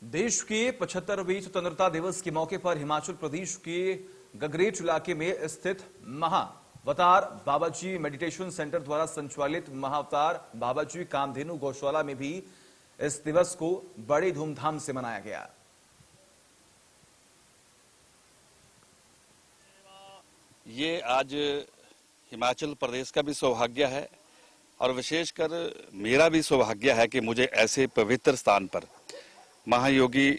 देश के 75वें स्वतंत्रता दिवस के मौके पर हिमाचल प्रदेश के गगरेट इलाके में स्थित महाअवतार बाबाजी मेडिटेशन सेंटर द्वारा संचालित महाअवतार बाबाजी कामधेनु गौशाला में भी इस दिवस को बड़ी धूमधाम से मनाया गया। ये आज हिमाचल प्रदेश का भी सौभाग्य है और विशेषकर मेरा भी सौभाग्य है कि मुझे ऐसे पवित्र स्थान पर महायोगी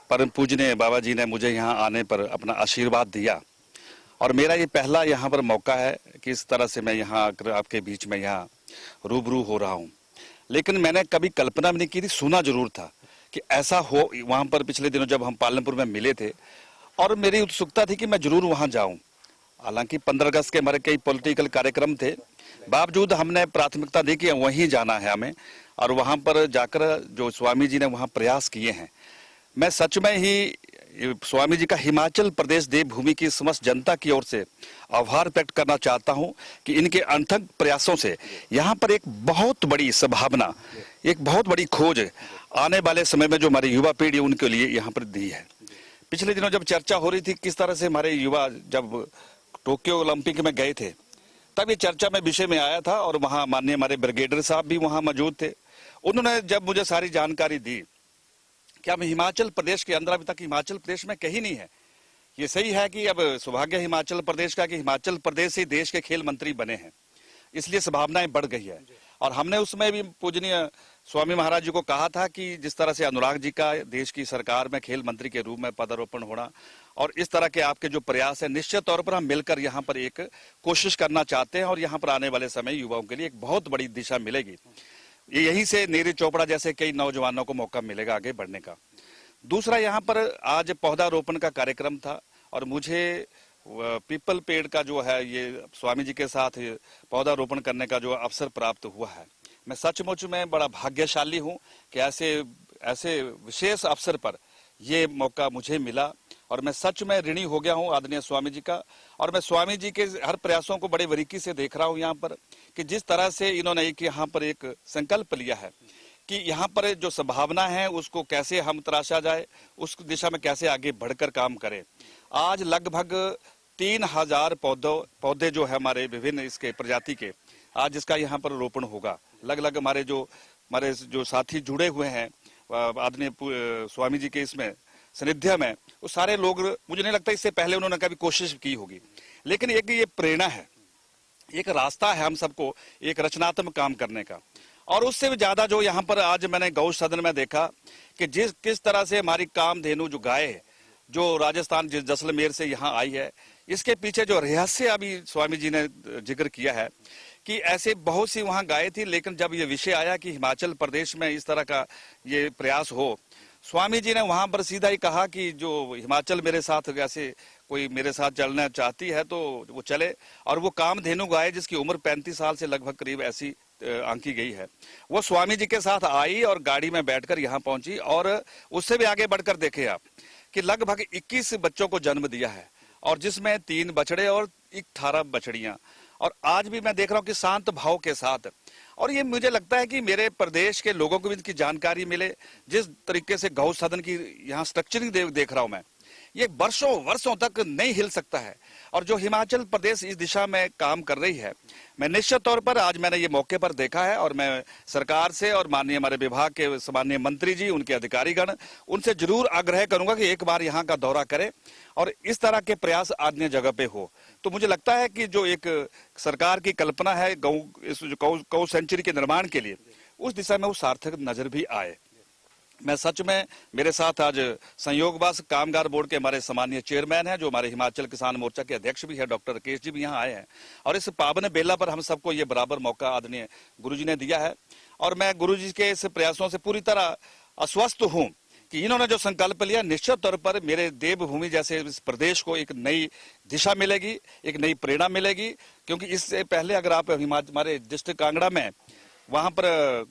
परम पूजनीय बाबा जी ने मुझे यहाँ आने पर अपना आशीर्वाद दिया और मेरा ये पहला यहाँ पर मौका है कि इस तरह से मैं यहाँ आकर आपके बीच में यहाँ रूबरू हो रहा हूँ। लेकिन मैंने कभी कल्पना भी नहीं की थी, सुना जरूर था कि ऐसा हो। वहाँ पर पिछले दिनों जब हम पालनपुर में मिले थे और मेरी उत्सुकता थी कि मैं जरूर वहाँ जाऊँ। हालांकि 15 अगस्त के हमारे कई पॉलिटिकल कार्यक्रम थे, बावजूद हमने प्राथमिकता दी कि वहीं जाना है हमें और वहां पर जाकर जो स्वामी जी ने वहां प्रयास किए हैं, मैं सच में ही स्वामी जी का हिमाचल प्रदेश देवभूमि की समस्त जनता की ओर से आभार व्यक्त करना चाहता हूं कि इनके अथक प्रयासों से यहां पर एक बहुत बड़ी संभावना, एक बहुत बड़ी खोज आने वाले समय में जो हमारी युवा पीढ़ी उनके लिए यहाँ पर दी है। पिछले दिनों जब चर्चा हो रही थी किस तरह से हमारे युवा जब टोक्यो ओलंपिक में गए थे तब ये चर्चा में विषय में आया था और वहां माननीय हमारे ब्रिगेडियर साहब भी वहां मौजूद थे। उन्होंने जब मुझे सारी जानकारी दी कि हम हिमाचल प्रदेश के अंदर, अभी तक हिमाचल प्रदेश में कहीं नहीं है। ये सही है कि अब सौभाग्य हिमाचल प्रदेश का कि हिमाचल प्रदेश से देश के खेल मंत्री बने हैं, इसलिए संभावनाएं बढ़ गई है। और हमने उसमें भी पूजनीय स्वामी महाराज जी को कहा था कि जिस तरह से अनुराग जी का देश की सरकार में खेल मंत्री के रूप में पदारोपण होना और इस तरह के आपके जो प्रयास है, निश्चित तौर पर हम मिलकर यहाँ पर एक कोशिश करना चाहते हैं और यहाँ पर आने वाले समय युवाओं के लिए एक बहुत बड़ी दिशा मिलेगी। यहीं से नीरज चोपड़ा जैसे कई नौजवानों को मौका मिलेगा आगे बढ़ने का। दूसरा, यहाँ पर आज पौधारोपण का कार्यक्रम था और मुझे पीपल पेड़ का जो है ये स्वामी जी के साथ पौधारोपण करने का जो अवसर प्राप्त हुआ है, मैं सचमुच में बड़ा भाग्यशाली हूँ कि ऐसे विशेष अवसर पर ये मौका मुझे मिला और मैं सच में ऋणी हो गया हूँ आदरणीय स्वामी जी का। और मैं स्वामी जी के हर प्रयासों को बड़े बारीकी से देख रहा हूँ यहाँ पर कि जिस तरह से इन्होंने यहाँ पर एक संकल्प लिया है कि यहाँ पर जो संभावना है उसको कैसे हम तराशा जाए, उस दिशा में कैसे आगे बढ़कर काम करें। आज लगभग 3000 पौधे जो है हमारे विभिन्न इसके प्रजाति के, आज इसका यहाँ पर रोपण होगा। लगभग हमारे जो साथी जुड़े हुए हैं आदरणीय स्वामी जी के इसमें सानिध्य में, वो सारे लोग, मुझे नहीं लगता इससे पहले उन्होंने कभी कोशिश की होगी। लेकिन एक ये प्रेरणा है, एक रास्ता है हम सबको एक रचनात्मक काम करने का। और उससे भी ज्यादा जो यहाँ पर आज मैंने गौ सदन में देखा कि किस तरह से हमारी कामधेनु जो गाय है जो राजस्थान जैसलमेर से यहाँ आई है, इसके पीछे जो रहस्य अभी स्वामी जी ने जिक्र किया है कि ऐसे बहुत सी वहाँ गायें थी, लेकिन जब ये विषय आया कि हिमाचल प्रदेश में इस तरह का ये प्रयास हो, स्वामी जी ने वहां पर सीधा ही कहा कि जो हिमाचल मेरे साथ ऐसे कोई मेरे साथ चलना चाहती है तो वो चले। और वो कामधेनु गाय जिसकी उम्र 35 साल से लगभग करीब ऐसी आंकी गई है, वो स्वामी जी के साथ आई और गाड़ी में बैठकर यहाँ पहुंची। और उससे भी आगे बढ़कर देखे आप कि लगभग 21 बच्चों को जन्म दिया है और जिसमें 3 बछड़े और 18 बछड़ियां। और आज भी मैं देख रहा हूँ कि शांत भाव के साथ, और ये मुझे लगता है कि मेरे प्रदेश के लोगों को भी इसकी जानकारी मिले। जिस तरीके से गौ सदन की यहाँ स्ट्रक्चरिंग देख रहा हूं मैं, ये वर्षों तक नहीं हिल सकता है। और जो हिमाचल प्रदेश इस दिशा में काम कर रही है, मैं निश्चित तौर पर आज मैंने ये मौके पर देखा है और मैं सरकार से और माननीय हमारे विभाग के सम्माननीय मंत्री जी, उनके अधिकारीगण, उनसे जरूर आग्रह करूंगा कि एक बार यहाँ का दौरा करें और इस तरह के प्रयास अन्य जगह पे हो। तो मुझे लगता है कि जो एक सरकार की कल्पना है गौ सेंचुरी के निर्माण के लिए, उस दिशा में वो सार्थक नजर भी आए। मैं सच में, मेरे साथ आज संयोगवश कामगार बोर्ड के हमारे सम्माननीय चेयरमैन हैं, जो हमारे हिमाचल किसान मोर्चा के अध्यक्ष भी है, डॉक्टर राकेश जी भी यहाँ आए हैं। और इस पावन बेला पर हम सबको ये बराबर मौका आदरणीय गुरुजी ने दिया है और मैं गुरुजी के इस प्रयासों से पूरी तरह आश्वस्त हूँ कि इन्होंने जो संकल्प लिया, निश्चित तौर पर मेरे देवभूमि जैसे इस प्रदेश को एक नई दिशा मिलेगी, एक नई प्रेरणा मिलेगी। क्योंकि इससे पहले अगर आप हमारे डिस्ट्रिक्ट कांगड़ा में वहां पर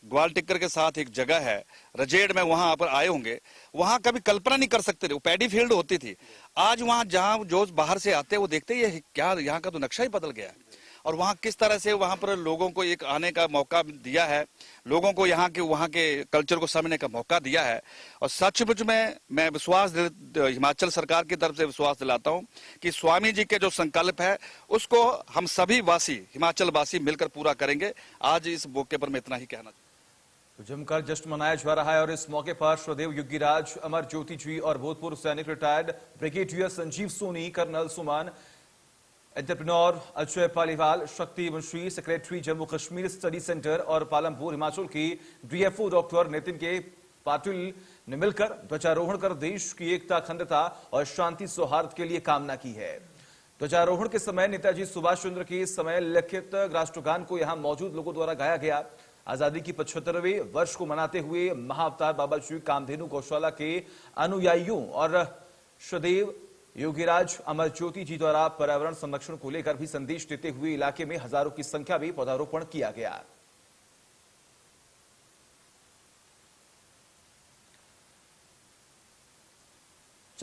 ग्वाल टिक्कर के साथ एक जगह है रजेड़ में, वहां पर आए होंगे, वहां कभी कल्पना नहीं कर सकते थे, वो पैडी फील्ड होती थी। आज वहां जहां जो बाहर से आते हैं वो देखते हैं ये क्या, यहाँ का तो नक्शा ही बदल गया है। और वहाँ किस तरह से वहाँ पर लोगों को एक आने का मौका दिया है, लोगों को यहाँ के वहाँ के कल्चर को समझने का मौका दिया है। और सचमुच में मैं हिमाचल सरकार की तरफ से विश्वास दिलाता हूँ कि स्वामी जी के जो संकल्प है उसको हम सभी वासी, हिमाचल वासी मिलकर पूरा करेंगे। आज इस मौके पर मैं इतना ही कहना जमकर जश्न मनाया जा रहा है और इस मौके पर श्रदेव योगीराज, अमर ज्योति जी और भूतपूर्व सैनिक retired brigadier Sanjeev Soni, colonel Suman, entrepreneur Ajay Paliwal, Shakti Munshi, secretary Jammu Kashmir study centre और पालमपुर हिमाचल की डीएफओ डॉक्टर नितिन के पाटिल ने मिलकर ध्वजारोहण कर देश की एकता, अखंडता और शांति सौहार्द के लिए कामना की है। ध्वजारोहण के समय नेताजी सुभाष चंद्र के समय लिखित राष्ट्रगान को यहां मौजूद लोगों द्वारा गाया गया। आजादी की 75वें वर्ष को मनाते हुए महाअवतार बाबा श्री कामधेनु गौशाला के अनुयायियों और श्रदेव योगीराज, अमर ज्योति जी द्वारा पर्यावरण संरक्षण को लेकर भी संदेश देते हुए इलाके में हजारों की संख्या में पौधारोपण किया गया।